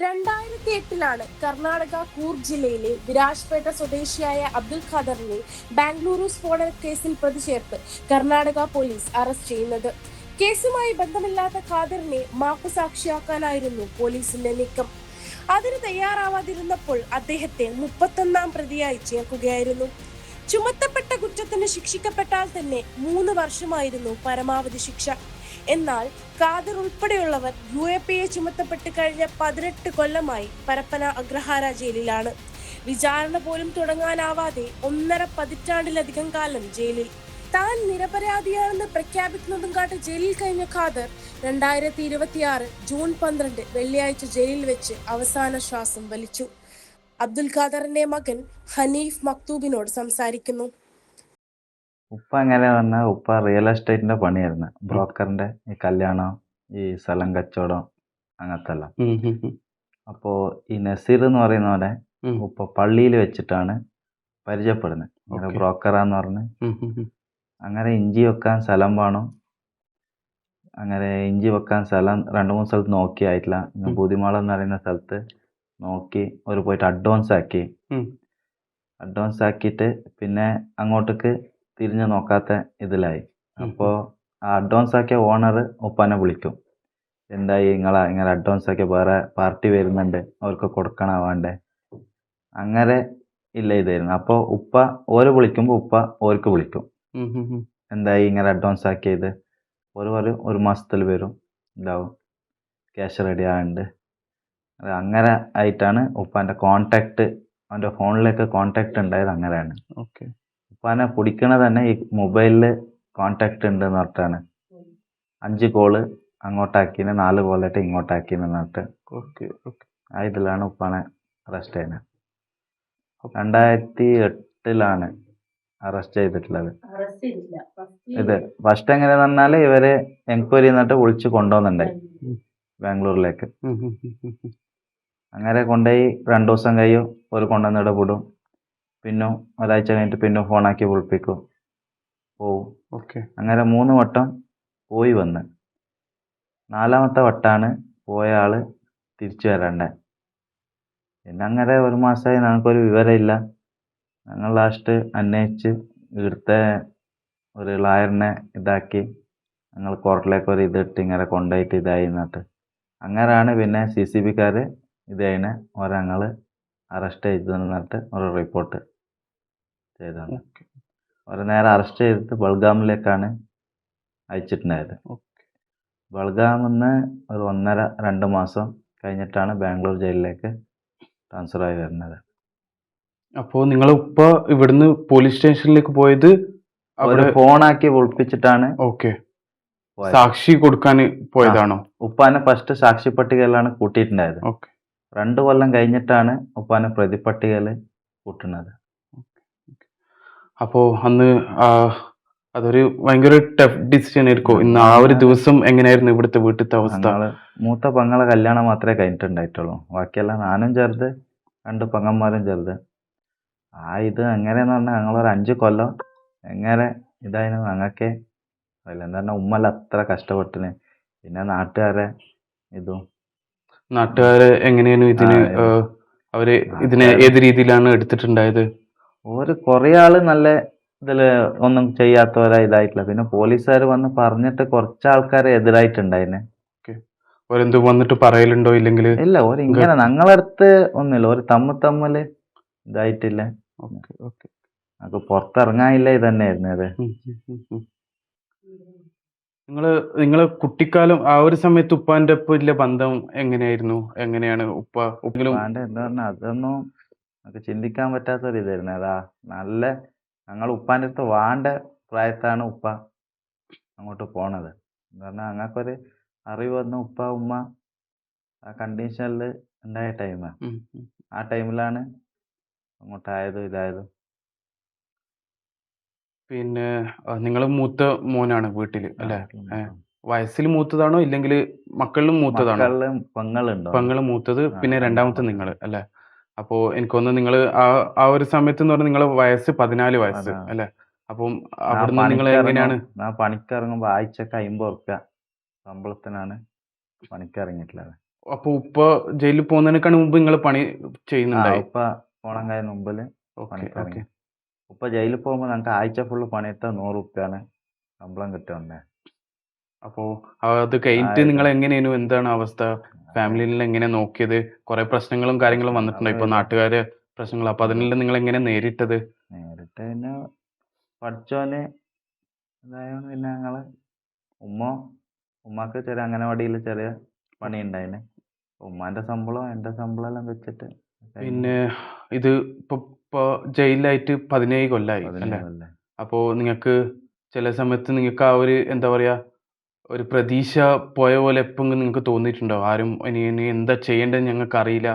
2008 കർണാടക കൂർഗ് ജില്ലയിലെ വിരാജ്പേട്ട സ്വദേശിയായ അബ്ദുൽ ഖാദറിനെ ബാംഗ്ലൂരു സ്ഫോടന കേസിൽ പ്രതി ചേർത്ത് കർണാടക പോലീസ് അറസ്റ്റ് ചെയ്യുന്നത്. കേസുമായി ബന്ധമില്ലാത്ത ഖാദറിനെ മാപ്പുസാക്ഷിയാക്കാനായിരുന്നു പോലീസിന്റെ നീക്കം. അതിന് തയ്യാറാവാതിരുന്നപ്പോൾ അദ്ദേഹത്തെ 31-ാം പ്രതിയായി ചേർക്കുകയായിരുന്നു. ചുമത്തപ്പെട്ട കുറ്റത്തിന് ശിക്ഷിക്കപ്പെട്ടാൽ തന്നെ 3 വർഷമായിരുന്നു പരമാവധി ശിക്ഷ. എന്നാൽ ഖാദർ ഉൾപ്പെടെയുള്ളവർ UAPA ചുമത്തപ്പെട്ട് കഴിഞ്ഞ 18 കൊല്ലമായി പരപ്പന അഗ്രഹാര ജയിലിലാണ്. വിചാരണ പോലും തുടങ്ങാനാവാതെ 1.5 പതിറ്റാണ്ടിലധികം കാലം ജയിലിൽ. താൻ നിരപരാധിയാണെന്ന് പ്രഖ്യാപിക്കുന്നതും കാട്ട് ജയിലിൽ കഴിഞ്ഞ ഖാദർ 2026 ജൂൺ 12 വെള്ളിയാഴ്ച ജയിലിൽ വെച്ച് അവസാന ശ്വാസം വലിച്ചു. അബ്ദുൽ ഖാദറിന്റെ മകൻ ഹനീഫ് മക്തൂബിനോട് സംസാരിക്കുന്നു. ഉപ്പ എങ്ങനെ പറഞ്ഞാൽ ഉപ്പ റിയൽ എസ്റ്റേറ്റിന്റെ പണിയായിരുന്നു. ബ്രോക്കറിന്റെ ഈ കല്യാണം, ഈ സ്ഥലം കച്ചവടം, അങ്ങനത്തെ എല്ലാം. അപ്പോ ഈ നസീർ എന്ന് പറയുന്നവനെ ഉപ്പ പള്ളിയിൽ വെച്ചിട്ടാണ് പരിചയപ്പെടുന്നത്. ഇങ്ങനെ ബ്രോക്കറാന്ന് പറഞ്ഞ് അങ്ങനെ ഇഞ്ചി വെക്കാൻ സ്ഥലം വേണം. അങ്ങനെ ഇഞ്ചി വെക്കാൻ സ്ഥലം 2-3 സ്ഥലത്ത് നോക്കി ആയിട്ടില്ല. ബുദ്ധിമാളം എന്ന് പറയുന്ന സ്ഥലത്ത് നോക്കി ഒരു പോയിട്ട് അഡ്വാൻസ് ആക്കിയിട്ട് പിന്നെ അങ്ങോട്ടേക്ക് തിരിഞ്ഞു നോക്കാത്ത ഇതിലായി. അപ്പോൾ ആ അഡ്വാൻസ് ആക്കിയ ഓണർ ഉപ്പാനെ വിളിക്കും. എന്തായി ഇങ്ങനെ അഡ്വാൻസ് ആക്കിയ വേറെ പാർട്ടി വരുന്നുണ്ട്, അവർക്ക് കൊടുക്കണ വേണ്ടേ, അങ്ങനെ ഇല്ല ഇതായിരുന്നു. അപ്പോൾ ഉപ്പ ഓര് വിളിക്കുമ്പോൾ ഉപ്പ ഓർക്ക് വിളിക്കും. എന്തായി ഇങ്ങനെ അഡ്വാൻസ് ആക്കിയത്, ഒരു മാസത്തിൽ വരും, ഉണ്ടാവും, ക്യാഷ് റെഡി ആകുന്നുണ്ട്. അങ്ങനെ ആയിട്ടാണ് ഉപ്പാൻ്റെ കോണ്ടാക്ട്, അവൻ്റെ ഫോണിലേക്ക് കോണ്ടാക്ട് ഉണ്ടായത്. അങ്ങനെയാണ് ഉപ്പാനെ പിടിക്കണത് തന്നെ ഈ മൊബൈലിൽ കോണ്ടാക്ട് ഉണ്ട് എന്ന് പറഞ്ഞിട്ടാണ്. 5 കോള് അങ്ങോട്ടാക്കിന്, 4 കോളായിട്ട് ഇങ്ങോട്ടാക്കിന്ന് പറഞ്ഞിട്ട് ആ ഇതിലാണ് ഉപ്പാനെ അറസ്റ്റ് ചെയ്യുന്നത്. 2008 അറസ്റ്റ് ചെയ്തിട്ടുള്ളത്. ഇത് ഫസ്റ്റ് എങ്ങനെയാന്ന് പറഞ്ഞാൽ ഇവര് എൻക്വയറി എന്നിട്ട് വിളിച്ച് കൊണ്ടുവന്നുണ്ടായി ബാംഗ്ലൂരിലേക്ക്. അങ്ങനെ കൊണ്ടുപോയി 2 ദിവസം കഴിയും, ഒരു കൊണ്ടുവന്നിട വിടും. പിന്നെ ഒരാഴ്ച കഴിഞ്ഞിട്ട് പിന്നെ ഫോണാക്കി വിളിപ്പിക്കും, പോവും. അങ്ങനെ 3 വട്ടം പോയി വന്ന് 4-മത്തെ വട്ടാണ് പോയ ആള് തിരിച്ചു വരണ്ടേ. പിന്നെ അങ്ങനെ 1 മാസമായി ഞങ്ങൾക്കൊരു വിവരമില്ല. ഞങ്ങൾ ലാസ്റ്റ് അന്വേഷിച്ച് ഇവിടുത്തെ ഒരു ലായറിനെ ഇതാക്കി ഞങ്ങൾ കോർട്ടിലേക്ക് ഒരു ഇതിട്ട് ഇങ്ങനെ കൊണ്ടുപോയിട്ട് ഇതായി എന്നിട്ട് അങ്ങനെയാണ് പിന്നെ CCBക്കാർ ഇതതിനെ ഞങ്ങൾ അറസ്റ്റ് ചെയ്തു എന്നിട്ട് ഒരു റിപ്പോർട്ട് ചെയ്തതാണ്. ഒരു നേരെ അറസ്റ്റ് ചെയ്തിട്ട് ബൽഗാമിലേക്കാണ് അയച്ചിട്ടുണ്ടായത്. ബൽഗാമിൽ നിന്ന് ഒരു 1.5-2 മാസം കഴിഞ്ഞിട്ടാണ് ബാംഗ്ലൂർ ജയിലിലേക്ക് ട്രാൻസ്ഫർ ആയി വരുന്നത്. അപ്പോൾ നിങ്ങൾ ഉപ്പ ഇവിടുന്ന് പോലീസ് സ്റ്റേഷനിലേക്ക് പോയത് ഒരു ഫോണാക്കി വിളിപ്പിച്ചിട്ടാണ്. സാക്ഷി കൊടുക്കാൻ പോയതാണോ? ഉപ്പാനെ ഫസ്റ്റ് സാക്ഷി പട്ടികയിലാണ് കൂട്ടിയിട്ടുണ്ടായത്. 2 കൊല്ലം കഴിഞ്ഞിട്ടാണ് ഉപ്പാനെ പ്രതിപട്ടികയിൽ കൂട്ടുന്നത്. അപ്പോൾ അന്ന് അതൊരു ഭയങ്കര ടഫ് ഡിസിഷൻ ആയിരിക്കും. ഇന്ന് ആ ഒരു ദിവസം എങ്ങനെയായിരുന്നു ഇവിടുത്തെ വീട്ടിലത്തെ അവസ്ഥ? മൂത്ത പെങ്ങളെ കല്യാണം മാത്രമേ കഴിഞ്ഞിട്ടുണ്ടായിട്ടുള്ളൂ. ബാക്കിയെല്ലാം ഞാനും ചെറുത്, 2 പെങ്ങന്മാരും ചെറുത്. ഇത് എങ്ങനെയെന്ന് പറഞ്ഞാൽ ഞങ്ങളൊരു 5 കൊല്ലം എങ്ങനെ ഇതായിരുന്നു ഞങ്ങൾക്കേ അറിയില്ല. എന്താ പറഞ്ഞാൽ ഉമ്മല അത്ര കഷ്ടപ്പെട്ടിന്. പിന്നെ നാട്ടുകാരെ എങ്ങനെയാണ് അവര് ഇതിനെ ഏത് രീതിയിലാണ് എടുത്തിട്ടുണ്ടായത്? കുറേ ആള് നല്ല ഇതില് ഒന്നും ചെയ്യാത്തവരാ ഇതായിട്ടില്ല. പിന്നെ പോലീസുകാർ വന്ന് പറഞ്ഞിട്ട് കുറച്ച് ആൾക്കാരെ എതിരായിട്ടുണ്ടായിന്. ഓരെന്തു വന്നിട്ട് പറയലുണ്ടോ? ഇല്ലെങ്കിൽ ഇല്ല, ഇങ്ങനെ ഞങ്ങളടുത്ത് ഒന്നുമില്ല. തമ്മില് ഇതായിട്ടില്ല. അത് പുറത്തിറങ്ങാനില്ല. ഇത് തന്നെയായിരുന്നു അത്. നിങ്ങളെ കുട്ടിക്കാലം ആ ഒരു സമയത്ത് ഉപ്പാന്റെ ഒപ്പം ബന്ധം എങ്ങനെയായിരുന്നു? എങ്ങനെയാണ് എന്താ പറഞ്ഞാൽ അതൊന്നും നമുക്ക് ചിന്തിക്കാൻ പറ്റാത്തൊരു ഇതായിരുന്നു. നല്ല ഞങ്ങൾ ഉപ്പാൻ്റെ അടുത്ത് വാണ്ട പ്രായത്താണ് ഉപ്പ അങ്ങോട്ട് പോണത്. എന്ന് പറഞ്ഞാൽ ഞങ്ങൾക്കൊരു അറിവ് വന്ന് ഉപ്പ ഉമ്മ ആ കണ്ടീഷനിൽ ഉണ്ടായ ടൈമാണ്. ആ ടൈമിലാണ് അങ്ങോട്ടായതും ഇതായതും. പിന്നെ നിങ്ങൾ മൂത്ത മോനാണ് വീട്ടില് അല്ലെ? വയസ്സിൽ മൂത്തതാണോ ഇല്ലെങ്കിൽ മക്കളിലും മൂത്തതാണോ? പെങ്ങള് മൂത്തത്, പിന്നെ 2-മത്തെ നിങ്ങൾ അല്ലെ? അപ്പോ എനിക്കൊന്ന് നിങ്ങൾ ആ ഒരു സമയത്ത് എന്ന് പറഞ്ഞാൽ നിങ്ങളെ വയസ്സ് 14 വയസ്സ് അല്ലെ? അപ്പം അവിടുന്ന് നിങ്ങൾ എങ്ങനെയാണ്? പണിക്കിറങ്ങുമ്പോ ആഴ്ചക്ക് 50 ഉറുപ്യ ശമ്പളത്തിനാണ് പണിക്കിറങ്ങിയിട്ടുള്ളത്. അപ്പൊ ഉപ്പ ജയിലിൽ പോകുന്നതിനേക്കാൾ മുമ്പ് നിങ്ങൾ പണി ചെയ്യുന്നുണ്ടായി? ഉപ്പ പോണം കഴിയുന്ന മുമ്പിൽ ഓക്കെ, പണിക്കിറങ്ങി. ഓക്കെ. ഉപ്പ ജയിലിൽ പോകുമ്പോൾ ഞങ്ങൾക്ക് ആഴ്ച ഫുള്ള് പണിയെടുത്താൽ 100 റുപ്യാണ് ശമ്പളം കിട്ടുന്നുണ്ട്. അപ്പോ അത് കഴിഞ്ഞിട്ട് നിങ്ങൾ എങ്ങനെയായിരുന്നു? എന്താണ് അവസ്ഥ? ഫാമിലിയിൽ എങ്ങനെ നോക്കിയത്? കുറെ പ്രശ്നങ്ങളും കാര്യങ്ങളും വന്നിട്ടുണ്ടോ? ഇപ്പൊ നാട്ടുകാരെ പ്രശ്നങ്ങൾ. അപ്പൊ അതിനെല്ലാം നിങ്ങൾ എങ്ങനെ നേരിട്ടത്? നേരിട്ട് പിന്നെ പഠിച്ചോന് ഇതായോണ്ട് പിന്നെ ഞങ്ങള് ഉമ്മാക്ക് ചെറിയ അംഗനവാടിയിൽ ചെറിയ പണി ഉണ്ടായിന്. ഉമ്മാന്റെ ശമ്പളം എന്റെ ശമ്പളം എല്ലാം വെച്ചിട്ട് പിന്നെ ഇത് ഇപ്പൊ ജയിലിലായിട്ട് 17 കൊല്ലായി അല്ലേ? കൊല്ലം. അപ്പോ നിങ്ങൾക്ക് ചില സമയത്ത് നിങ്ങൾക്ക് ആ ഒരു എന്താ പറയാ, ഒരു പ്രതീക്ഷ പോയ പോലെ എപ്പോഴെങ്കിലും നിങ്ങൾക്ക് തോന്നിയിട്ടുണ്ടോ? ആരും ഇനി എന്താ ചെയ്യേണ്ടതെന്ന് ഞങ്ങൾക്ക് അറിയില്ല,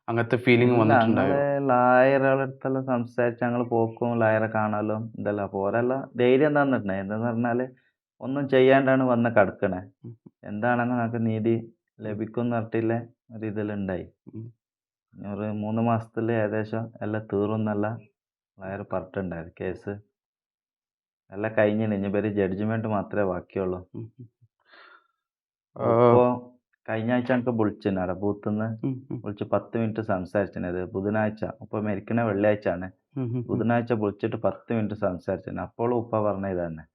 അങ്ങനത്തെ ഫീലിംഗ് വന്നിട്ടുണ്ടായോ? ഞങ്ങള് ലായറുടെ അടുത്തെല്ലാം സംസാരിച്ച് ഞങ്ങൾ പോക്കും ലായറെ കാണലും ഇതെല്ലാം. അപ്പൊ ഓരെല്ലാം ധൈര്യം തന്നിട്ടുണ്ടായി. എന്തെന്ന് പറഞ്ഞാല് ഒന്നും ചെയ്യാണ്ടാണ് വന്ന് കിടക്കണേ, എന്താണെന്ന് നമുക്ക് നീതി ലഭിക്കും എന്ന് പറഞ്ഞിട്ടില്ല ഒരു ഇതിലുണ്ടായി. ഉം. ഒരു 3 മാസത്തില് ഏകദേശം എല്ലാം തീർന്നല്ല ലായർ പറഞ്ഞിട്ടുണ്ടായത്. കേസ് എല്ലാം കഴിഞ്ഞിന്, ഇനി ഇവര് ജഡ്ജ്മെന്റ് മാത്രമേ ബാക്കിയുള്ളൂ. ഉം. ഇപ്പോ കഴിഞ്ഞ ആഴ്ച എനിക്ക് വിളിച്ചിന് അവിടെ ബൂത്തുനിന്ന് ഉം. വിളിച്ച് 10 മിനിറ്റ് സംസാരിച്ചിനത്. ബുധനാഴ്ച ഉപ്പ മരിക്കണ വെള്ളിയാഴ്ച ആണ്. ബുധനാഴ്ച വിളിച്ചിട്ട് 10 മിനിറ്റ് സംസാരിച്ചിന്. അപ്പോഴും ഉപ്പ പറഞ്ഞ ഇത് തന്നെ,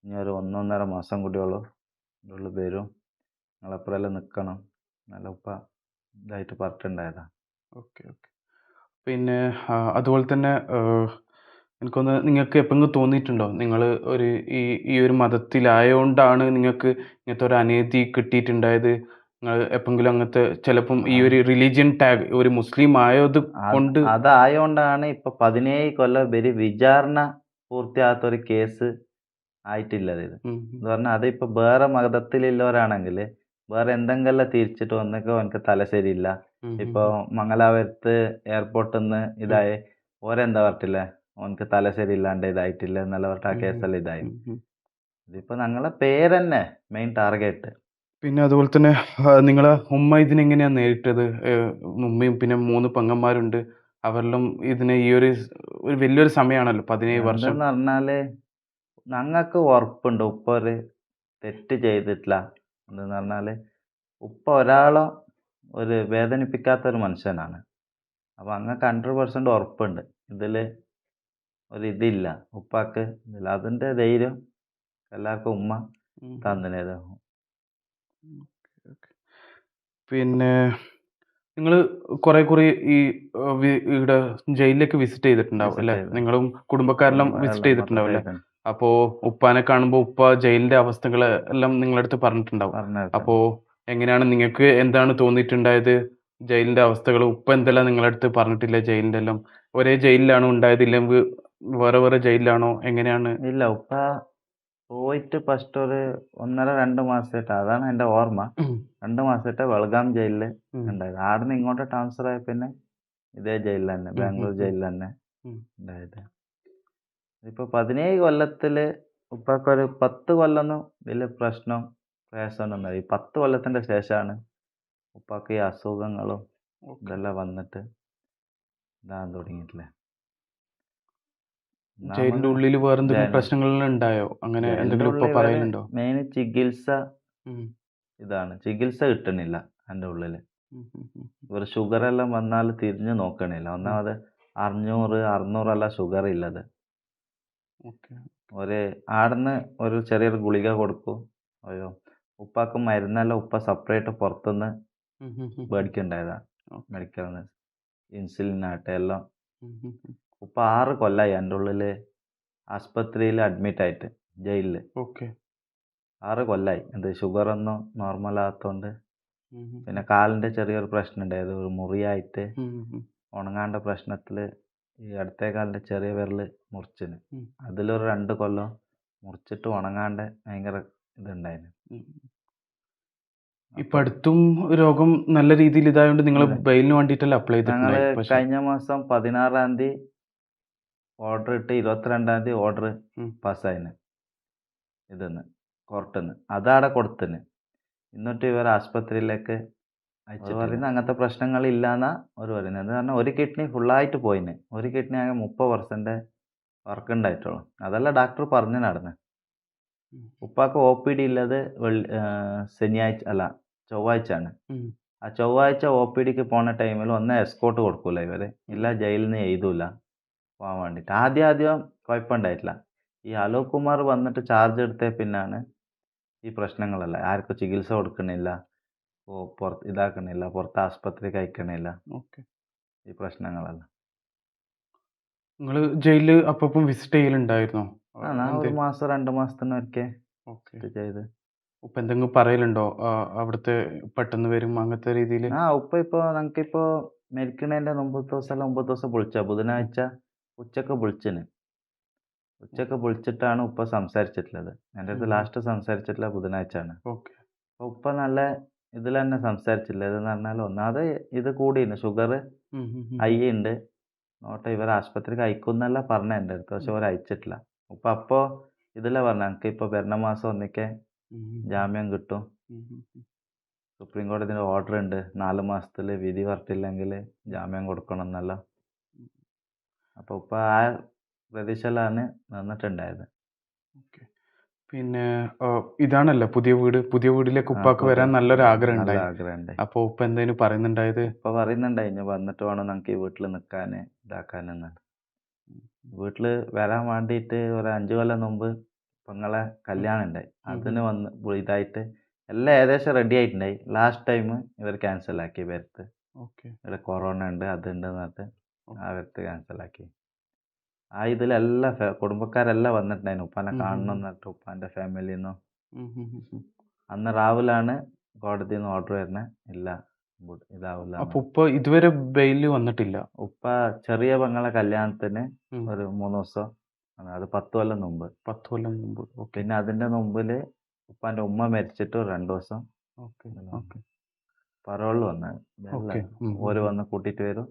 ഇനി ഒരു 1.5 മാസം കൂടിയുള്ളൂ ഉള്ളിൽ വരും, നിങ്ങളെപ്പോഴെല്ലാം നിൽക്കണം നല്ല ഉപ്പ ഇതായിട്ട് പറഞ്ഞിട്ടുണ്ടായതാ. Okay, okay. പിന്നെ അതുപോലെ തന്നെ എനിക്കൊന്ന് നിങ്ങൾക്ക് എപ്പോഴെങ്കിലും തോന്നിയിട്ടുണ്ടോ, നിങ്ങൾ ഒരു ഈ ഒരു മതത്തിലായതുകൊണ്ടാണ് നിങ്ങൾക്ക് ഇങ്ങനത്തെ ഒരു അനീതി കിട്ടിയിട്ടുണ്ടായത്? നിങ്ങൾ എപ്പോഴെങ്കിലും അങ്ങനത്തെ ചിലപ്പം ഈ ഒരു റിലീജിയൻ ടാഗ് ഒരു മുസ്ലിം ആയത് കൊണ്ട് അതായോണ്ടാണ് ഇപ്പൊ 17 കൊല്ലം ഇവര് വിചാരണ പൂർത്തിയാകാത്ത ഒരു കേസ് ആയിട്ടില്ലത്. ഇത് എന്ന് പറഞ്ഞാൽ അതിപ്പോ വേറെ മതത്തിലുള്ളവരാണെങ്കിൽ വേറെ എന്തെങ്കിലും തിരിച്ചിട്ട് വന്നൊക്കെ എനിക്ക് തലശ്ശേരിയില്ല. ഇപ്പൊ മംഗലാപുരത്ത് എയർപോർട്ടിൽ നിന്ന് ഇതായി ഓരെന്താ പറഞ്ഞിട്ടില്ലേ, ഓനക്ക് തലശ്ശേരി ഇല്ലാണ്ട് ഇതായിട്ടില്ല എന്നല്ല പറഞ്ഞിട്ട് ആ കേസെല്ലാം ഇതായി. ഇതിപ്പോ ഞങ്ങളെ പേരെന്നെ മെയിൻ ടാർഗറ്റ്. പിന്നെ അതുപോലെ തന്നെ നിങ്ങളെ ഉമ്മ ഇതിനെങ്ങനെയാ നേരിട്ടത്? ഉമ്മയും പിന്നെ 3 പെങ്ങന്മാരുണ്ട്. അവരെല്ലാം ഇതിനെ ഈ ഒരു വലിയൊരു സമയമാണല്ലോ 17 വർഷം. എന്തെന്ന് പറഞ്ഞാല് ഞങ്ങൾക്ക് ഉറപ്പുണ്ട് ഉപ്പ ഒരു തെറ്റ് ചെയ്തിട്ടില്ല. എന്തെന്ന് പറഞ്ഞാല് ഉപ്പ ഒരാളെ ഒരു വേദനിപ്പിക്കാത്ത ഒരു മനുഷ്യനാണ്. അപ്പൊ ഞങ്ങൾക്ക് 100% ഉറപ്പുണ്ട് ഇതില് ഒരു ഇതില്ല ഉപ്പാക്ക് ഇതില്ല. അതിന്റെ ധൈര്യം എല്ലാവർക്കും ഉമ്മ തന്നിനത്. പിന്നെ നിങ്ങൾ കുറെ ഈ ഇവിടെ ജയിലിലേക്ക് വിസിറ്റ് ചെയ്തിട്ടുണ്ടാവും അല്ലേ? നിങ്ങളും കുടുംബക്കാരെല്ലാം വിസിറ്റ് ചെയ്തിട്ടുണ്ടാവും അല്ലേ? അപ്പോ ഉപ്പാനെ കാണുമ്പോൾ ഉപ്പ ജയിലിന്റെ അവസ്ഥകൾ എല്ലാം നിങ്ങളടുത്ത് പറഞ്ഞിട്ടുണ്ടാവും. അപ്പോ എങ്ങനെയാണ്, നിങ്ങൾക്ക് എന്താണ് തോന്നിയിട്ടുണ്ടായത് ജയിലിന്റെ അവസ്ഥകൾ? ഉപ്പ എന്തെല്ലാം നിങ്ങളടുത്ത് പറഞ്ഞിട്ടില്ല? ജയിലിന്റെ എല്ലാം ഒരേ ജയിലിലാണോ ഉണ്ടായത്, ഇല്ലെങ്കിൽ വേറെ വേറെ ജയിലിലാണോ, എങ്ങനെയാണ്? ഇല്ല, ഉപ്പ പോയിട്ട് ഫസ്റ്റ് ഒരു 1.5-2 മാസമായിട്ട്, അതാണ് എൻ്റെ ഓർമ്മ, 2 മാസമായിട്ട് വെളഗാം ജയിലില് ഉണ്ടായത്. ആടുന്ന് ഇങ്ങോട്ട് ട്രാൻസ്ഫർ ആയ പിന്നെ ഇതേ ജയിലിൽ തന്നെ, ബാംഗ്ലൂർ ജയിലിൽ തന്നെ ഉണ്ടായത്. ഇപ്പൊ 17 കൊല്ലത്തില് ഉപ്പാക്കൊരു 10 കൊല്ലൊന്നും വലിയ പ്രയാസമൊന്നും ഈ 10 കൊല്ലത്തിന്റെ ശേഷമാണ് ഉപ്പാക്ക് ഈ അസുഖങ്ങളും ഇതെല്ലാം വന്നിട്ട് ഇതാൻ തുടങ്ങിയിട്ടില്ലേ. ജയിലിന്റെ ഉള്ളിൽ വേറെ എന്തെങ്കിലും പ്രശ്നങ്ങളെല്ലാം ഉണ്ടായോ? അങ്ങനെ എന്തെങ്കിലും ഉപ്പ പറയലുണ്ടോ? മെയിൻ ചികിത്സ ഇതാണ്, ചികിത്സ കിട്ടണില്ല എൻ്റെ ഉള്ളില്. ഇവർ ഷുഗർ എല്ലാം വന്നാൽ തിരിഞ്ഞു നോക്കണില്ല. ഒന്നാമത് 500-600 അല്ല ഷുഗർ ഇല്ലത്. ഒരു ആടുന്ന് ഒരു ചെറിയൊരു ഗുളിക കൊടുക്കും. അയ്യോ, ഉപ്പാക്ക് മരുന്നെല്ലാം ഉപ്പ സെപ്പറേറ്റ് പുറത്തുനിന്ന് മേടിക്കണ്ടായതാ. മെഡിക്കൽ ഇൻസുലിൻ ആട്ടെ എല്ലാം. ഉപ്പ 6 കൊല്ലായി എൻ്റെ ഉള്ളില് ആസ്പത്രിയിൽ അഡ്മിറ്റ് ആയിട്ട് ജയിലില്. 6 കൊല്ലായി. എന്ത് ഷുഗർ ഒന്നും നോർമൽ ആകാത്തോണ്ട്. പിന്നെ കാലിന്റെ ചെറിയൊരു പ്രശ്നം ഉണ്ടായത്, ഒരു മുറിയായിട്ട് ഉണങ്ങാണ്ട പ്രശ്നത്തില് ഈ അടുത്ത കാലിന്റെ ചെറിയ വിരല് മുറിച്ചിന്. അതിലൊരു 2 കൊല്ലം മുറിച്ചിട്ട് ഉണങ്ങാണ്ട് ഭയങ്കര ഇതുണ്ടായിരുന്നു. ഇപ്പൊ അടുത്തും രോഗം നല്ല രീതിയിൽ ഇതായോണ്ട് നിങ്ങൾ ബെയിലിന് വേണ്ടിയിട്ടല്ല അപ്ലൈ ഞങ്ങള് കഴിഞ്ഞ മാസം 16-ാം തീയതി ഓർഡർ ഇട്ട് 22-ാം തീയതി ഓർഡർ പാസ്സായിന് ഇതെന്ന് കോർട്ടിന്ന്. അതവിടെ കൊടുത്തിന്. എന്നിട്ട് ഇവർ ആസ്പത്രിയിലേക്ക് അയച്ചു പറയുന്നത് അങ്ങനത്തെ പ്രശ്നങ്ങളില്ലാന്നാ ഒരു പറയുന്നത്. എന്ന് പറഞ്ഞാൽ ഒരു കിഡ്നി ഫുള്ളായിട്ട് പോയിന്. ഒരു കിഡ്നി ആകെ 30% വർക്ക് ഉണ്ടായിട്ടുള്ളൂ. അതല്ല ഡോക്ടർ പറഞ്ഞു നടന്ന്. ഉപ്പാക്ക് OPD ഉള്ളത് ചൊവ്വാഴ്ച ആണ്. ആ ചൊവ്വാഴ്ച OPDക്ക് പോണ ടൈമിൽ ഒന്ന് എസ്കോർട്ട് കൊടുക്കൂല ഇവര്, ഇല്ല ജയിലിൽ നിന്ന് എഴുതൂല പോകാൻ വേണ്ടിയിട്ട്. ആദ്യം കുഴപ്പമുണ്ടായിട്ടില്ല. ഈ അലോക് കുമാർ വന്നിട്ട് ചാർജ് എടുത്തേ പിന്നാണ് ഈ പ്രശ്നങ്ങളല്ല. ആർക്കും ചികിത്സ കൊടുക്കണില്ല, ഇതാക്കണില്ല, പുറത്ത് ആസ്പത്രിക്ക് അയക്കണില്ല, ഓക്കെ. ഈ പ്രശ്നങ്ങളല്ല. നിങ്ങൾ ജയിലിൽ അപ്പം വിസിറ്റ് ചെയ്യലുണ്ടായിരുന്നോ? ഞാൻ ഒരു മാസം 2 മാസത്തിനൊരിക്കൽ ഓക്കെ. വിസിറ്റ് ചെയ്ത്. ഉപ്പ എന്തെങ്കിലും പറയലുണ്ടോ അവിടുത്തെ പെട്ടെന്ന് വരും അങ്ങനത്തെ രീതിയിൽ? ഉപ്പ ഇപ്പോൾ ഞങ്ങൾക്കിപ്പോ മരിക്കണേൻ്റെ 9 ദിവസം വിളിച്ച ബുധനാഴ്ച ഉച്ചക്ക് വിളിച്ചിന്. ഉച്ചക്ക് വിളിച്ചിട്ടാണ് ഉപ്പ സംസാരിച്ചിട്ടുള്ളത്. എൻ്റെ അടുത്ത് ലാസ്റ്റ് സംസാരിച്ചിട്ടുള്ള ബുധനാഴ്ചയാണ്. ഓക്കെ. അപ്പോൾ ഉപ്പ നല്ല ഇതിൽ തന്നെ സംസാരിച്ചില്ല. ഇതെന്ന് പറഞ്ഞാൽ ഒന്നാമത് ഇത് കൂടിയുണ്ട്, ഷുഗർ ഹൈ ഉണ്ട്, നോട്ടെ ഇവർ ആശുപത്രിക്ക് അയക്കുന്നല്ല പറഞ്ഞ എൻ്റെ അടുത്ത്, പക്ഷെ അവർ അയച്ചിട്ടില്ല. ഉപ്പ അപ്പോൾ ഇതിലെ പറഞ്ഞ ഞങ്ങൾക്ക് ഇപ്പോൾ വരുന്ന മാസം ഒന്നിക്കെ ജാമ്യം കിട്ടും, സുപ്രീം കോടതിയുടെ ഓർഡർ ഉണ്ട്, 4 മാസത്തിൽ വിധി പറഞ്ഞില്ലെങ്കിൽ ജാമ്യം കൊടുക്കണം എന്നല്ല. അപ്പോൾ ഉപ്പ ആ പ്രതീക്ഷയിലാണ് നിന്നിട്ടുണ്ടായത്. ഓക്കെ. പിന്നെ ഇതാണല്ലോ പുതിയ വീട്. പുതിയ വീട്ടിലേക്ക് ഉപ്പാക്ക് വരാൻ നല്ലൊരു ആഗ്രഹം നല്ല ഉണ്ടായി. ആഗ്രഹമുണ്ട്. അപ്പോൾ ഉപ്പ എന്തേലും പറയുന്നുണ്ടായത്? ഉപ്പ പറയുന്നുണ്ടായി ഇനി വന്നിട്ട് വേണം നമുക്ക് ഈ വീട്ടിൽ നിൽക്കാൻ ഇതാക്കാനെന്ന്. വീട്ടിൽ വരാൻ വേണ്ടിയിട്ട് ഒരു 5 കൊല്ലം മുമ്പ് പെങ്ങളെ കല്യാണം ഉണ്ടായി. അതിന് വന്ന് ഇതായിട്ട് എല്ലാം ഏകദേശം റെഡി ആയിട്ടുണ്ടായി. ലാസ്റ്റ് ടൈം ഇവർ ക്യാൻസലാക്കി വരത്ത്. ഓക്കെ. ഇവിടെ കൊറോണ ഉണ്ട് അതുണ്ട് എന്നിട്ട് ആ വരത്ത് ക്യാൻസലാക്കി. ആ ഇതിലെല്ലാം കുടുംബക്കാരെല്ലാം വന്നിട്ടുണ്ടായിരുന്നു ഉപ്പാനെ കാണണം എന്നിട്ട്, ഉപ്പാൻ്റെ ഫാമിലിയിൽ നിന്നും. അന്ന് രാവിലാണ് കോടതിയിൽ നിന്ന് ഓർഡർ വരുന്നത്, ഇല്ല ഇതാവില്ല. അപ്പൊ ഉപ്പ ഇതുവരെ ബെയിലിൽ വന്നിട്ടില്ല? ഉപ്പ ചെറിയ പെങ്ങളെ കല്യാണത്തിന് ഒരു 3 ദിവസം, അത് 10 കൊല്ലം മുമ്പ്. 10 കൊല്ലം മുമ്പ്. പിന്നെ അതിൻ്റെ മുമ്പില് ഉപ്പാൻ്റെ ഉമ്മ മരിച്ചിട്ട് 2 ദിവസം ഓക്കെ. ഓക്കെ. പറവളിൽ വന്ന് ഓക്കെ. ഓര് വന്ന് കൂട്ടിയിട്ട് വരും.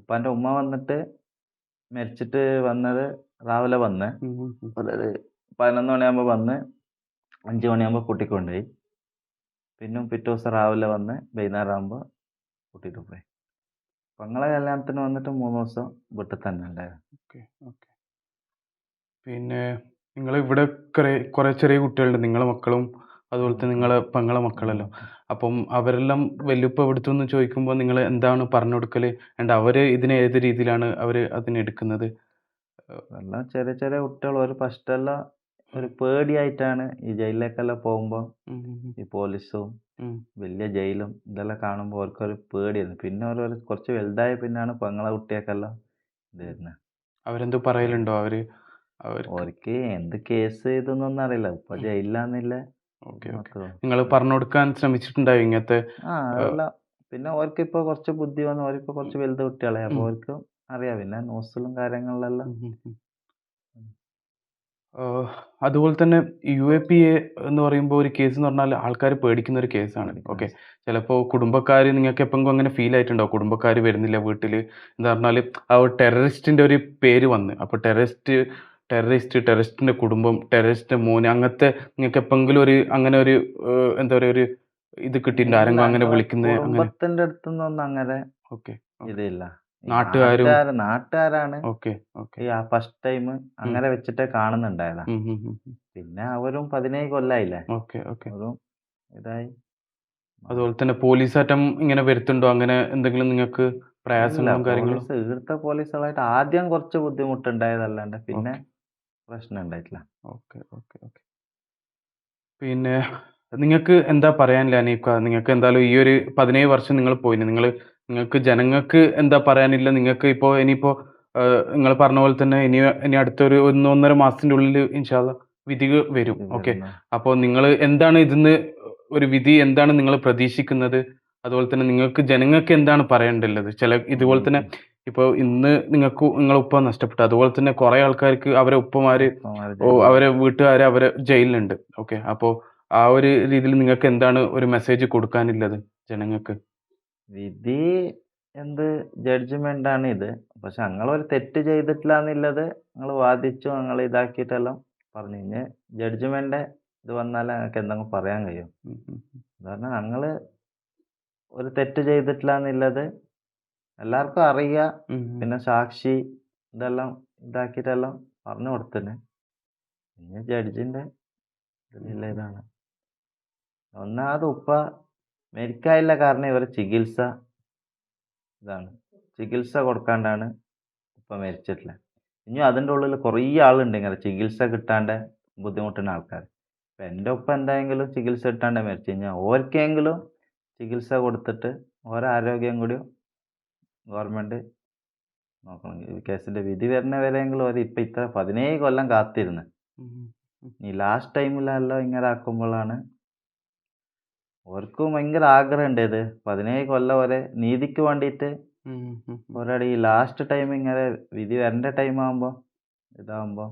ഉപ്പാൻ്റെ ഉമ്മ വന്നിട്ട് മരിച്ചിട്ട് വന്നത് രാവിലെ വന്ന് ഒരു 11 മണിയാകുമ്പോൾ വന്ന് 5 മണിയാകുമ്പോൾ കൂട്ടിക്കൊണ്ടുപോയി. പിന്നെ പിറ്റേ ദിവസം രാവിലെ വന്ന് വൈകുന്നേരം ആകുമ്പോൾ കൂട്ടിയിട്ട് പോയി. പെങ്ങളെ കല്യാണത്തിന് വന്നിട്ട് 3 ദിവസം വീട്ടിൽ തന്നെ ഉണ്ടായിരുന്നു. ഓക്കെ. ഓക്കെ. പിന്നെ നിങ്ങൾ ഇവിടെ കുറേ ചെറിയ കുട്ടികളുണ്ട്, നിങ്ങളെ മക്കളും അതുപോലെ തന്നെ നിങ്ങളെ പെങ്ങളെ മക്കളല്ലോ. അപ്പം അവരെല്ലാം വല്യുപ്പ എടുത്തുനിന്ന് ചോദിക്കുമ്പോൾ നിങ്ങൾ എന്താണ് പറഞ്ഞു കൊടുക്കല്? ആൻഡ് അവര് ഇതിനെ ഏത് രീതിയിലാണ് അവർ അതിനെടുക്കുന്നത്? എല്ലാം ചെറിയ ചെറിയ കുട്ടികൾ ഒരു ഫസ്റ്റെല്ലാം ഒരു പേടിയായിട്ടാണ് ഈ ജയിലിലേക്കെല്ലാം പോകുമ്പോൾ, ഈ പോലീസും വലിയ ജയിലും ഇതെല്ലാം കാണുമ്പോൾ അവർക്കൊരു പേടിയായിരുന്നു. പിന്നെ ഓരോ കുറച്ച് വലുതായ പിന്നാണ് പെങ്ങളെ കുട്ടിയൊക്കെല്ലാം ഇത് വരുന്നത്. അവരെന്തോ പറയലുണ്ടോ? അവർക്ക് എന്ത് കേസ് ഇതൊന്നും അറിയില്ല, ഇപ്പൊ ജയിലിലാന്നില്ല. നിങ്ങൾ പറഞ്ഞു കൊടുക്കാൻ ശ്രമിച്ചിട്ടുണ്ടാവും ഇങ്ങനത്തെ? അതെല്ലാം പിന്നെ അവർക്ക് ഇപ്പൊ കുറച്ച് ബുദ്ധി വന്നു, അവരിപ്പോ കുറച്ച് വലുത് കുട്ടികളെ, അപ്പൊ അവർക്ക് അറിയാം. പിന്നെ ന്യൂസിലും കാര്യങ്ങളിലെല്ലാം. അതുപോലെ തന്നെ UAPA എന്ന് പറയുമ്പോൾ ഒരു കേസ് എന്ന് പറഞ്ഞാൽ ആൾക്കാർ പേടിക്കുന്ന ഒരു കേസാണ്. ഓക്കെ. ചിലപ്പോൾ കുടുംബക്കാർ നിങ്ങൾക്ക് എപ്പോഴെങ്കിലും അങ്ങനെ ഫീൽ ആയിട്ടുണ്ടോ? കുടുംബക്കാർ വരുന്നില്ല വീട്ടിൽ എന്ന് പറഞ്ഞാൽ ആ ഒരു ടെററിസ്റ്റിന്റെ ഒരു പേര് വന്ന്, അപ്പോൾ ടെററിസ്റ്റിന്റെ കുടുംബം, ടെററിസ്റ്റിന്റെ മോന്, അങ്ങനത്തെ നിങ്ങൾക്ക് എപ്പോഴെങ്കിലും ഒരു അങ്ങനെ ഒരു എന്താ പറയുക ഒരു ഇത് കിട്ടിയിട്ടുണ്ടോ? ആരെങ്കിലും അങ്ങനെ വിളിക്കുന്നത്? കുടുംബത്തിന്റെ അടുത്തൊന്നും അങ്ങനെ ഓക്കെ. ഇതില്ല. നാട്ടുകാരാണ്. ഓക്കെ. ഫസ്റ്റ് ടൈം അങ്ങനെ വെച്ചിട്ടേ കാണുന്നുണ്ടായതാ. പിന്നെ അവരും 17 കൊല്ലായില്ലേ. ഓക്കെ. ഓക്കെ. ഇതായി. അതുപോലെ തന്നെ പോലീസാറ്റം ഇങ്ങനെ വരുത്തുണ്ടോ? അങ്ങനെ എന്തെങ്കിലും നിങ്ങൾക്ക് പ്രയാസങ്ങളും കാര്യങ്ങളും? ഇവിടുത്തെ പോലീസുകളായിട്ട് ആദ്യം കുറച്ച് ബുദ്ധിമുട്ടുണ്ടായതല്ലാണ്ട് പിന്നെ പ്രശ്നം ഉണ്ടായിട്ടില്ല. ഓക്കെ. ഓക്കെ. ഓക്കെ. പിന്നെ നിങ്ങൾക്ക് എന്താ പറയാനില്ല അനീഫ്ക? നിങ്ങൾക്ക് എന്തായാലും ഈ ഒരു 17 വർഷം നിങ്ങൾ പോയിന്, നിങ്ങൾക്ക് ജനങ്ങൾക്ക് എന്താ പറയാനില്ല? നിങ്ങൾക്ക് ഇപ്പോൾ ഇനിയിപ്പോൾ നിങ്ങൾ പറഞ്ഞ പോലെ തന്നെ ഇനി അടുത്തൊരു 1-1.5 മാസത്തിന്റെ ഉള്ളിൽ ഇൻഷാ അല്ലാ വിധി വരും. ഓക്കെ. അപ്പോൾ നിങ്ങൾ എന്താണ് ഇതിന്ന് ഒരു വിധി എന്താണ് നിങ്ങൾ പ്രതീക്ഷിക്കുന്നത്? അതുപോലെ തന്നെ ജനങ്ങൾക്ക് എന്താണ് പറയേണ്ടുള്ളത്? ഇതുപോലെ തന്നെ ഇപ്പോൾ ഇന്ന് നിങ്ങളെ ഉപ്പ നഷ്ടപ്പെട്ടു, അതുപോലെ തന്നെ കുറെ ആൾക്കാർക്ക് അവരെ ഉപ്പമാര് അവരെ വീട്ടുകാര് അവരെ ജയിലിലുണ്ട്. ഓക്കെ. അപ്പോൾ ആ ഒരു രീതിയിൽ നിങ്ങൾക്ക് എന്താണ് ഒരു മെസ്സേജ് കൊടുക്കാനുള്ളത് ജനങ്ങൾക്ക്? വിധി എന്ത് ജഡ്ജ്മെന്റ് ആണ് ഇത്, പക്ഷെ ഞങ്ങളൊരു തെറ്റ് ചെയ്തിട്ടില്ല എന്നുള്ളത് ഞങ്ങൾ വാദിച്ചു, ഞങ്ങൾ ഇതാക്കിയിട്ടെല്ലാം പറഞ്ഞു. ഇനി ജഡ്ജ്മെന്റ് ഇത് വന്നാലേ ഞങ്ങൾക്ക് എന്തെങ്കിലും പറയാൻ കഴിയും. കാരണം ഞങ്ങള് ഒരു തെറ്റ് ചെയ്തിട്ടില്ല എന്നുള്ളത് എല്ലാവർക്കും അറിയാം. പിന്നെ സാക്ഷി ഇതെല്ലാം ഇതാക്കിയിട്ടെല്ലാം പറഞ്ഞു കൊടുത്തിന്. പിന്നെ ജഡ്ജിന്റെ ഇതിലുള്ള ഇതാണ്. ഒന്നാമത് ഉപ്പ മരിക്കാനുള്ള കാരണം ഇവരെ ചികിത്സ ഇതാണ്. ചികിത്സ കൊടുക്കാണ്ടാണ് ഇപ്പൊ മരിച്ചിട്ടുള്ളത്. ഇനിയും അതിൻ്റെ ഉള്ളിൽ കുറേ ആളുണ്ട് ഇങ്ങനെ ചികിത്സ കിട്ടാണ്ട് ബുദ്ധിമുട്ടുന്ന ആൾക്കാർ. ഇപ്പം എൻ്റെ ഒപ്പം എന്തായെങ്കിലും ചികിത്സ കിട്ടാണ്ട് മരിച്ചു കഴിഞ്ഞാൽ ഓർക്കെങ്കിലും ചികിത്സ കൊടുത്തിട്ട് ഓരോ ആരോഗ്യം കൂടി ഗവൺമെൻറ് നോക്കണം. ഈ കേസിൻ്റെ വിധി വരുന്ന വരെയെങ്കിലും ഒരു ഇപ്പം ഇത്ര 17 കൊല്ലം കാത്തിരുന്ന് ഈ ലാസ്റ്റ് ടൈമിലെല്ലാം ഇങ്ങനെ ആക്കുമ്പോഴാണ് ഓർക്കും ഭയങ്കര ആഗ്രഹമുണ്ട്. ഇത് 17 കൊല്ലം വരെ നീതിക്ക് വേണ്ടിയിട്ട് ഒരാടെ ഈ ലാസ്റ്റ് ടൈം ഇങ്ങനെ വിധി വരേണ്ട ടൈം ആകുമ്പോൾ ഇതാകുമ്പോൾ